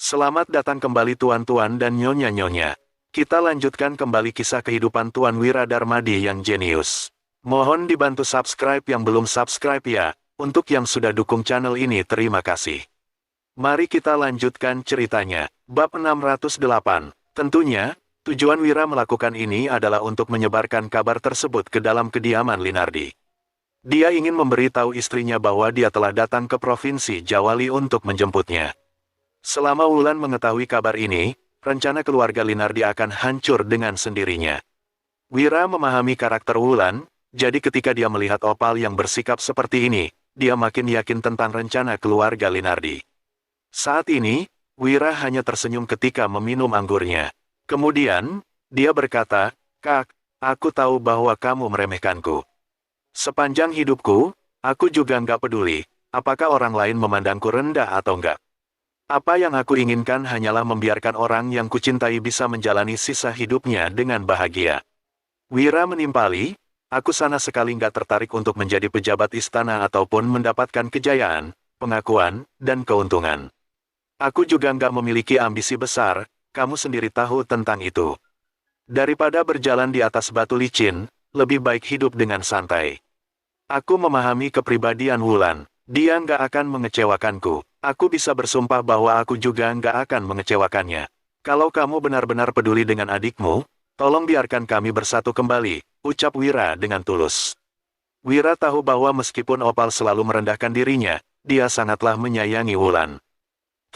Selamat datang kembali tuan-tuan dan nyonya-nyonya. Kita lanjutkan kembali kisah kehidupan Tuan Wira Darmadi yang jenius. Mohon dibantu subscribe yang belum subscribe ya. Untuk yang sudah dukung channel ini terima kasih. Mari kita lanjutkan ceritanya. Bab 608. Tentunya, tujuan Wira melakukan ini adalah untuk menyebarkan kabar tersebut ke dalam kediaman Linardi. Dia ingin memberitahu istrinya bahwa dia telah datang ke Provinsi Jawali untuk menjemputnya. Selama Wulan mengetahui kabar ini, rencana keluarga Linardi akan hancur dengan sendirinya. Wira memahami karakter Wulan, jadi ketika dia melihat Opal yang bersikap seperti ini, dia makin yakin tentang rencana keluarga Linardi. Saat ini, Wira hanya tersenyum ketika meminum anggurnya. Kemudian, dia berkata, "Kak, aku tahu bahwa kamu meremehkanku. Sepanjang hidupku, aku juga nggak peduli, apakah orang lain memandangku rendah atau enggak. Apa yang aku inginkan hanyalah membiarkan orang yang kucintai bisa menjalani sisa hidupnya dengan bahagia." Wira menimpali, "Aku sama sekali nggak tertarik untuk menjadi pejabat istana ataupun mendapatkan kejayaan, pengakuan, dan keuntungan. Aku juga nggak memiliki ambisi besar, kamu sendiri tahu tentang itu. Daripada berjalan di atas batu licin, lebih baik hidup dengan santai. Aku memahami kepribadian Wulan, dia nggak akan mengecewakanku. Aku bisa bersumpah bahwa aku juga nggak akan mengecewakannya. Kalau kamu benar-benar peduli dengan adikmu, tolong biarkan kami bersatu kembali," ucap Wira dengan tulus. Wira tahu bahwa meskipun Opal selalu merendahkan dirinya, dia sangatlah menyayangi Wulan.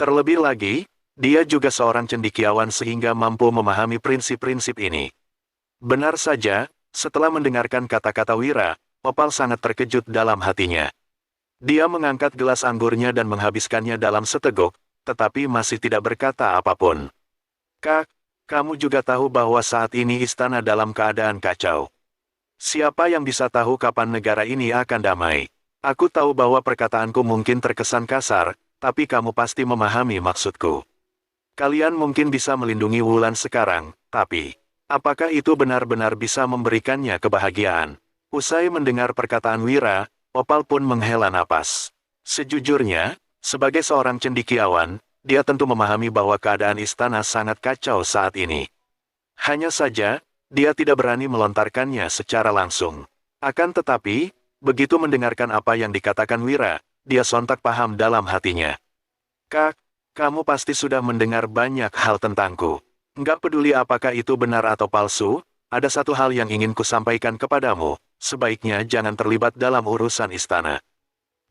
Terlebih lagi, dia juga seorang cendekiawan sehingga mampu memahami prinsip-prinsip ini. Benar saja, setelah mendengarkan kata-kata Wira, Opal sangat terkejut dalam hatinya. Dia mengangkat gelas anggurnya dan menghabiskannya dalam seteguk, tetapi masih tidak berkata apapun. "Kak, kamu juga tahu bahwa saat ini istana dalam keadaan kacau. Siapa yang bisa tahu kapan negara ini akan damai? Aku tahu bahwa perkataanku mungkin terkesan kasar, tapi kamu pasti memahami maksudku. Kalian mungkin bisa melindungi Wulan sekarang, tapi apakah itu benar-benar bisa memberikannya kebahagiaan?" Usai mendengar perkataan Wira, Opal pun menghela napas. Sejujurnya, sebagai seorang cendekiawan, dia tentu memahami bahwa keadaan istana sangat kacau saat ini. Hanya saja, dia tidak berani melontarkannya secara langsung. Akan tetapi, begitu mendengarkan apa yang dikatakan Wira, dia sontak paham dalam hatinya. "Kak, kamu pasti sudah mendengar banyak hal tentangku. Nggak peduli apakah itu benar atau palsu, ada satu hal yang ingin kusampaikan kepadamu. Sebaiknya jangan terlibat dalam urusan istana.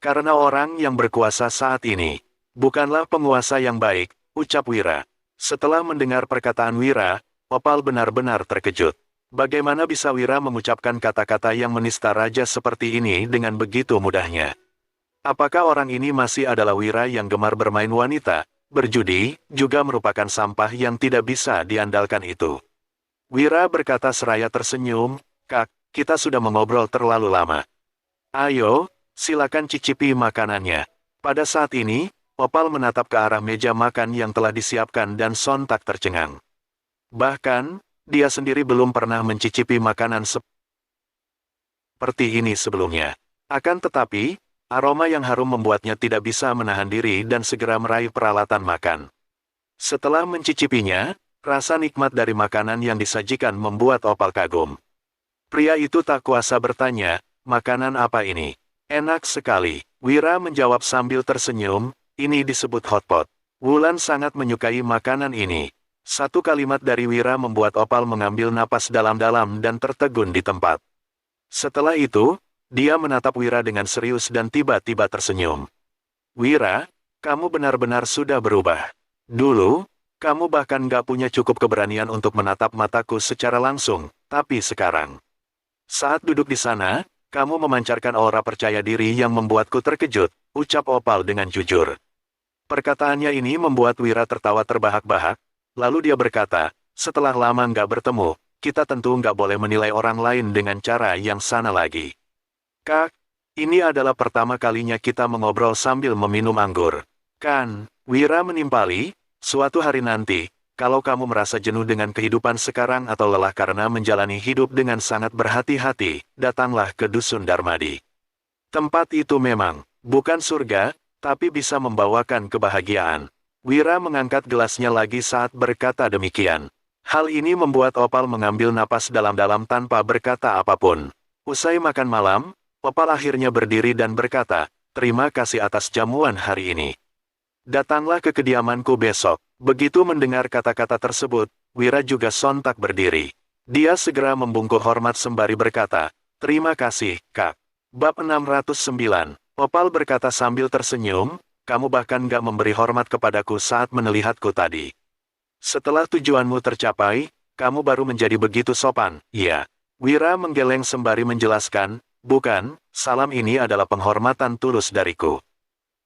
Karena orang yang berkuasa saat ini bukanlah penguasa yang baik," ucap Wira. Setelah mendengar perkataan Wira, Opal benar-benar terkejut. Bagaimana bisa Wira mengucapkan kata-kata yang menista raja seperti ini dengan begitu mudahnya? Apakah orang ini masih adalah Wira yang gemar bermain wanita, berjudi, juga merupakan sampah yang tidak bisa diandalkan itu? Wira berkata seraya tersenyum, "Kak, kita sudah mengobrol terlalu lama. Ayo, silakan cicipi makanannya." Pada saat ini, Opal menatap ke arah meja makan yang telah disiapkan dan sontak tercengang. Bahkan, dia sendiri belum pernah mencicipi makanan seperti ini sebelumnya. Akan tetapi, aroma yang harum membuatnya tidak bisa menahan diri dan segera meraih peralatan makan. Setelah mencicipinya, rasa nikmat dari makanan yang disajikan membuat Opal kagum. Pria itu tak kuasa bertanya, "Makanan apa ini?" "Enak sekali," Wira menjawab sambil tersenyum, "ini disebut hotpot. Wulan sangat menyukai makanan ini." Satu kalimat dari Wira membuat Opal mengambil napas dalam-dalam dan tertegun di tempat. Setelah itu, dia menatap Wira dengan serius dan tiba-tiba tersenyum. "Wira, kamu benar-benar sudah berubah. Dulu, kamu bahkan gak punya cukup keberanian untuk menatap mataku secara langsung, tapi sekarang, saat duduk di sana, kamu memancarkan aura percaya diri yang membuatku terkejut," ucap Opal dengan jujur. Perkataannya ini membuat Wira tertawa terbahak-bahak, lalu dia berkata, "Setelah lama nggak bertemu, kita tentu nggak boleh menilai orang lain dengan cara yang sana lagi. Kak, ini adalah pertama kalinya kita mengobrol sambil meminum anggur. Kan?" Wira menimpali, "Suatu hari nanti, kalau kamu merasa jenuh dengan kehidupan sekarang atau lelah karena menjalani hidup dengan sangat berhati-hati, datanglah ke Dusun Darmadi. Tempat itu memang bukan surga, tapi bisa membawakan kebahagiaan." Wira mengangkat gelasnya lagi saat berkata demikian. Hal ini membuat Opal mengambil napas dalam-dalam tanpa berkata apapun. Usai makan malam, Opal akhirnya berdiri dan berkata, "Terima kasih atas jamuan hari ini. Datanglah ke kediamanku besok." Begitu mendengar kata-kata tersebut, Wira juga sontak berdiri. Dia segera membungkuk hormat sembari berkata, "Terima kasih, Kak." Bab 609. Opal berkata sambil tersenyum, "Kamu bahkan gak memberi hormat kepadaku saat menelihatku tadi. Setelah tujuanmu tercapai, kamu baru menjadi begitu sopan." "Iya." Wira menggeleng sembari menjelaskan, "Bukan, salam ini adalah penghormatan tulus dariku.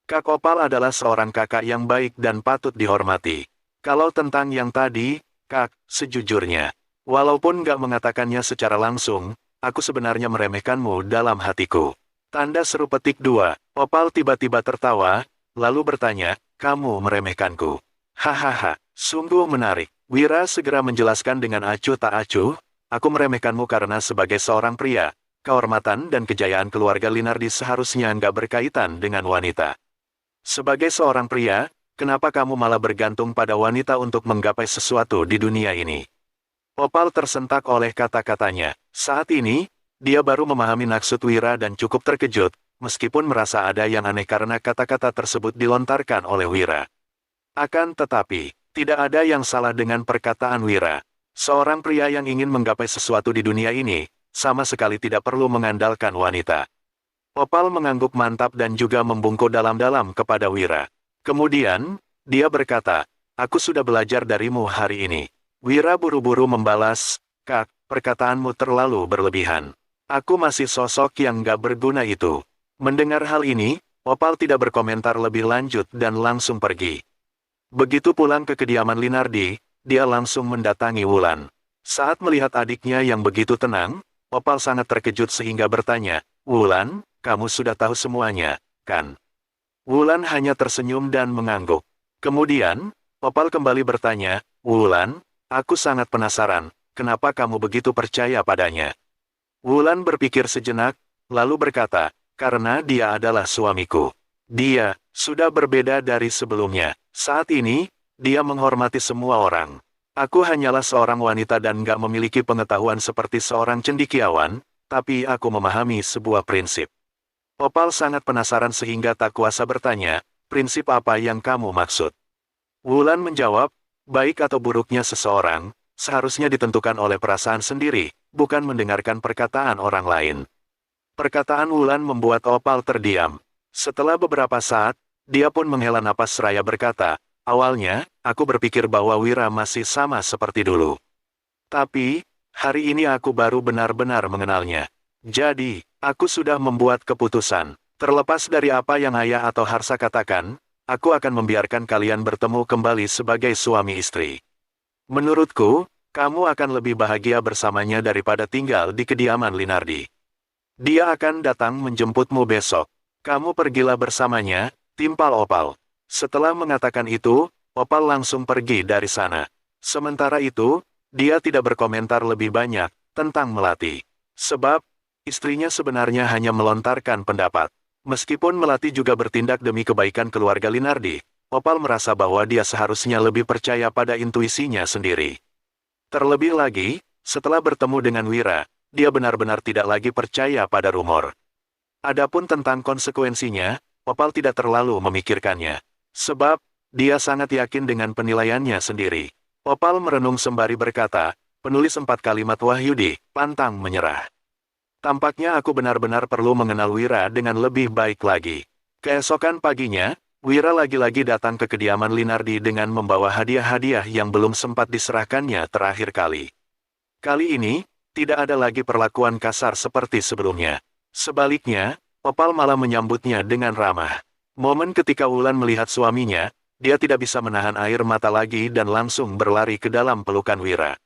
Kak Opal adalah seorang kakak yang baik dan patut dihormati. Kalau tentang yang tadi, Kak, sejujurnya, walaupun gak mengatakannya secara langsung, aku sebenarnya meremehkanmu dalam hatiku." Tanda seru petik 2. Opal tiba-tiba tertawa, lalu bertanya, "Kamu meremehkanku?" "Hahaha, sungguh menarik." Wira segera menjelaskan dengan acuh tak acuh, "Aku meremehkanmu karena sebagai seorang pria, kehormatan dan kejayaan keluarga Linardi seharusnya nggak berkaitan dengan wanita. Sebagai seorang pria, kenapa kamu malah bergantung pada wanita untuk menggapai sesuatu di dunia ini?" Opal tersentak oleh kata-katanya. Saat ini, dia baru memahami maksud Wira dan cukup terkejut, meskipun merasa ada yang aneh karena kata-kata tersebut dilontarkan oleh Wira. Akan tetapi, tidak ada yang salah dengan perkataan Wira. Seorang pria yang ingin menggapai sesuatu di dunia ini, sama sekali tidak perlu mengandalkan wanita. Opal mengangguk mantap dan juga membungkuk dalam-dalam kepada Wira. Kemudian, dia berkata, "Aku sudah belajar darimu hari ini." Wira buru-buru membalas, "Kak, perkataanmu terlalu berlebihan. Aku masih sosok yang gak berguna itu." Mendengar hal ini, Opal tidak berkomentar lebih lanjut dan langsung pergi. Begitu pulang ke kediaman Linardi, dia langsung mendatangi Wulan. Saat melihat adiknya yang begitu tenang, Opal sangat terkejut sehingga bertanya, "Wulan, kamu sudah tahu semuanya, kan?" Wulan hanya tersenyum dan mengangguk. Kemudian, Opal kembali bertanya, "Wulan, aku sangat penasaran, kenapa kamu begitu percaya padanya?" Wulan berpikir sejenak, lalu berkata, "Karena dia adalah suamiku. Dia sudah berbeda dari sebelumnya. Saat ini, dia menghormati semua orang. Aku hanyalah seorang wanita dan gak memiliki pengetahuan seperti seorang cendekiawan, tapi aku memahami sebuah prinsip." Opal sangat penasaran sehingga tak kuasa bertanya, "Prinsip apa yang kamu maksud?" Wulan menjawab, "Baik atau buruknya seseorang, seharusnya ditentukan oleh perasaan sendiri, bukan mendengarkan perkataan orang lain." Perkataan Wulan membuat Opal terdiam. Setelah beberapa saat, dia pun menghela napas seraya berkata, "Awalnya, aku berpikir bahwa Wira masih sama seperti dulu. Tapi, hari ini aku baru benar-benar mengenalnya. Jadi, aku sudah membuat keputusan. Terlepas dari apa yang ayah atau Harsa katakan, aku akan membiarkan kalian bertemu kembali sebagai suami istri. Menurutku, kamu akan lebih bahagia bersamanya daripada tinggal di kediaman Linardi. Dia akan datang menjemputmu besok. Kamu pergilah bersamanya." Timpal Opal. Setelah mengatakan itu, Opal langsung pergi dari sana. Sementara itu, dia tidak berkomentar lebih banyak tentang Melati. Sebab, istrinya sebenarnya hanya melontarkan pendapat. Meskipun Melati juga bertindak demi kebaikan keluarga Linardi, Opal merasa bahwa dia seharusnya lebih percaya pada intuisinya sendiri. Terlebih lagi, setelah bertemu dengan Wira, dia benar-benar tidak lagi percaya pada rumor. Adapun tentang konsekuensinya, Opal tidak terlalu memikirkannya. Sebab, dia sangat yakin dengan penilaiannya sendiri. Opal merenung sembari berkata, "Penulis 4 kalimat Wahyudi, pantang menyerah. Tampaknya aku benar-benar perlu mengenal Wira dengan lebih baik lagi." Keesokan paginya, Wira lagi-lagi datang ke kediaman Linardi dengan membawa hadiah-hadiah yang belum sempat diserahkannya terakhir kali. Kali ini, tidak ada lagi perlakuan kasar seperti sebelumnya. Sebaliknya, Opal malah menyambutnya dengan ramah. Momen ketika Wulan melihat suaminya, dia tidak bisa menahan air mata lagi dan langsung berlari ke dalam pelukan Wira.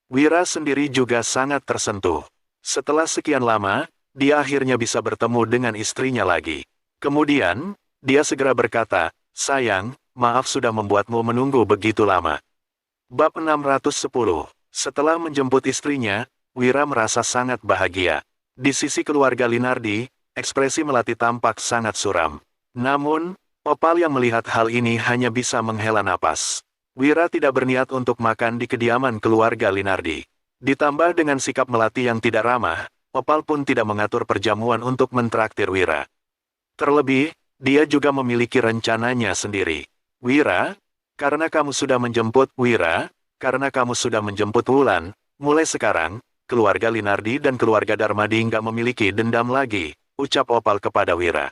Wira sendiri juga sangat tersentuh. Setelah sekian lama, dia akhirnya bisa bertemu dengan istrinya lagi. Kemudian, dia segera berkata, "Sayang, maaf sudah membuatmu menunggu begitu lama." Bab 610. Setelah menjemput istrinya, Wira merasa sangat bahagia. Di sisi keluarga Linardi, ekspresi Melati tampak sangat suram. Namun, Opal yang melihat hal ini hanya bisa menghela napas. Wira tidak berniat untuk makan di kediaman keluarga Linardi. Ditambah dengan sikap melati yang tidak ramah, Opal pun tidak mengatur perjamuan untuk mentraktir Wira. Terlebih, dia juga memiliki rencananya sendiri. Wira, karena kamu sudah menjemput Wulan, mulai sekarang, keluarga Linardi dan keluarga Darmadi nggak memiliki dendam lagi, ucap Opal kepada Wira.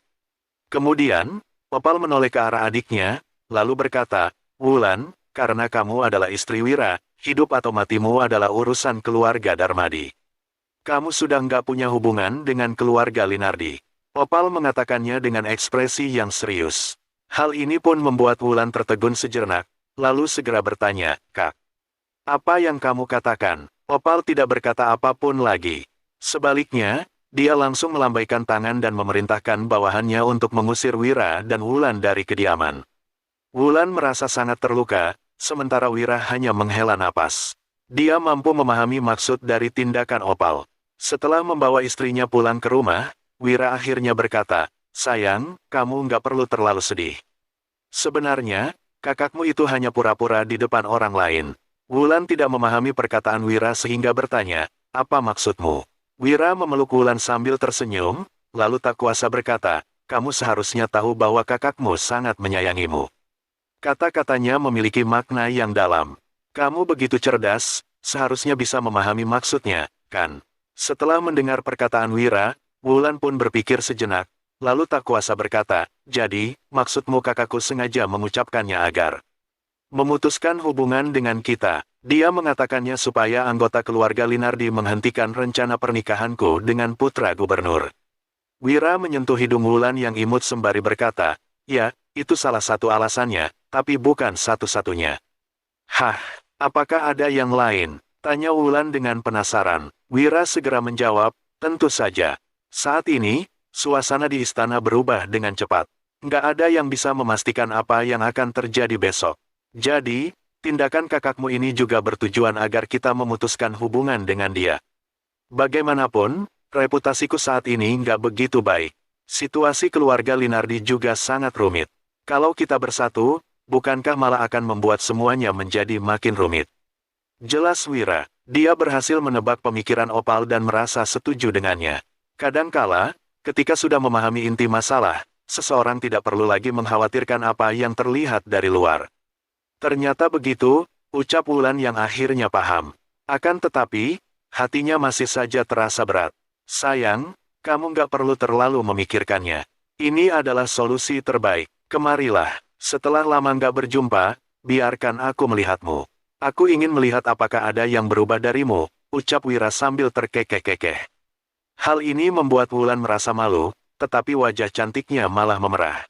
Kemudian, Opal menoleh ke arah adiknya, lalu berkata, Wulan, karena kamu adalah istri Wira, hidup atau matimu adalah urusan keluarga Darmadi. Kamu sudah nggak punya hubungan dengan keluarga Linardi. Opal mengatakannya dengan ekspresi yang serius. Hal ini pun membuat Wulan tertegun sejenak, lalu segera bertanya, Kak, apa yang kamu katakan? Opal tidak berkata apapun lagi. Sebaliknya, dia langsung melambaikan tangan dan memerintahkan bawahannya untuk mengusir Wira dan Wulan dari kediaman. Wulan merasa sangat terluka, sementara Wira hanya menghela napas. Dia mampu memahami maksud dari tindakan Opal. Setelah membawa istrinya pulang ke rumah, Wira akhirnya berkata, sayang, kamu nggak perlu terlalu sedih. Sebenarnya, kakakmu itu hanya pura-pura di depan orang lain. Wulan tidak memahami perkataan Wira sehingga bertanya, apa maksudmu? Wira memeluk Wulan sambil tersenyum, lalu tak kuasa berkata, kamu seharusnya tahu bahwa kakakmu sangat menyayangimu. Kata-katanya memiliki makna yang dalam. Kamu begitu cerdas, seharusnya bisa memahami maksudnya, kan? Setelah mendengar perkataan Wira, Wulan pun berpikir sejenak, lalu tak kuasa berkata, jadi, maksudmu kakakku sengaja mengucapkannya agar memutuskan hubungan dengan kita. Dia mengatakannya supaya anggota keluarga Linardi menghentikan rencana pernikahanku dengan putra gubernur. Wira menyentuh hidung Wulan yang imut sembari berkata, ya, itu salah satu alasannya, tapi bukan satu-satunya. Hah, apakah ada yang lain? Tanya Wulan dengan penasaran. Wira segera menjawab, tentu saja. Saat ini, suasana di istana berubah dengan cepat. Nggak ada yang bisa memastikan apa yang akan terjadi besok. Jadi, tindakan kakakmu ini juga bertujuan agar kita memutuskan hubungan dengan dia. Bagaimanapun, reputasiku saat ini nggak begitu baik. Situasi keluarga Linardi juga sangat rumit. Kalau kita bersatu, bukankah malah akan membuat semuanya menjadi makin rumit? Jelas Wira, dia berhasil menebak pemikiran Opal dan merasa setuju dengannya. Kadangkala, ketika sudah memahami inti masalah, seseorang tidak perlu lagi mengkhawatirkan apa yang terlihat dari luar. Ternyata begitu, ucap Wulan yang akhirnya paham. Akan tetapi, hatinya masih saja terasa berat. Sayang, kamu nggak perlu terlalu memikirkannya. Ini adalah solusi terbaik. Kemarilah, setelah lama nggak berjumpa, biarkan aku melihatmu. Aku ingin melihat apakah ada yang berubah darimu, ucap Wira sambil terkekeh-kekeh. Hal ini membuat Wulan merasa malu, tetapi wajah cantiknya malah memerah.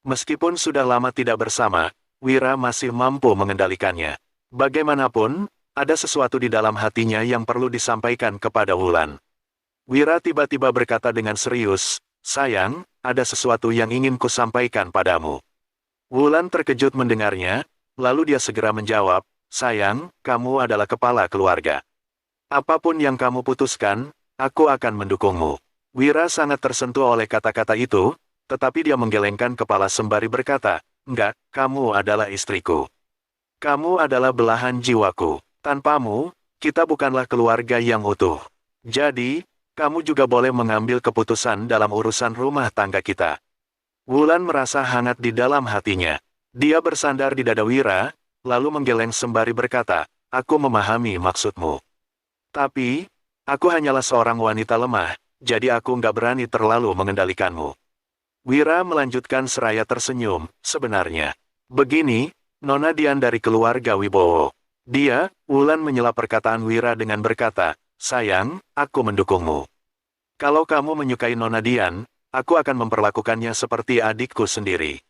Meskipun sudah lama tidak bersama, Wira masih mampu mengendalikannya. Bagaimanapun, ada sesuatu di dalam hatinya yang perlu disampaikan kepada Wulan. Wira tiba-tiba berkata dengan serius, sayang, ada sesuatu yang ingin kusampaikan padamu. Wulan terkejut mendengarnya, lalu dia segera menjawab, sayang, kamu adalah kepala keluarga. Apapun yang kamu putuskan, aku akan mendukungmu. Wira sangat tersentuh oleh kata-kata itu, tetapi dia menggelengkan kepala sembari berkata, enggak, kamu adalah istriku. Kamu adalah belahan jiwaku. Tanpamu, kita bukanlah keluarga yang utuh. Jadi, kamu juga boleh mengambil keputusan dalam urusan rumah tangga kita. Wulan merasa hangat di dalam hatinya. Dia bersandar di dada Wira, lalu menggeleng sembari berkata, aku memahami maksudmu. Tapi, aku hanyalah seorang wanita lemah, jadi aku nggak berani terlalu mengendalikanmu. Wira melanjutkan seraya tersenyum, sebenarnya. Begini, Nona Dian dari keluarga Wibowo. Dia, Wulan menyela perkataan Wira dengan berkata, sayang, aku mendukungmu. Kalau kamu menyukai Nona Dian, aku akan memperlakukannya seperti adikku sendiri.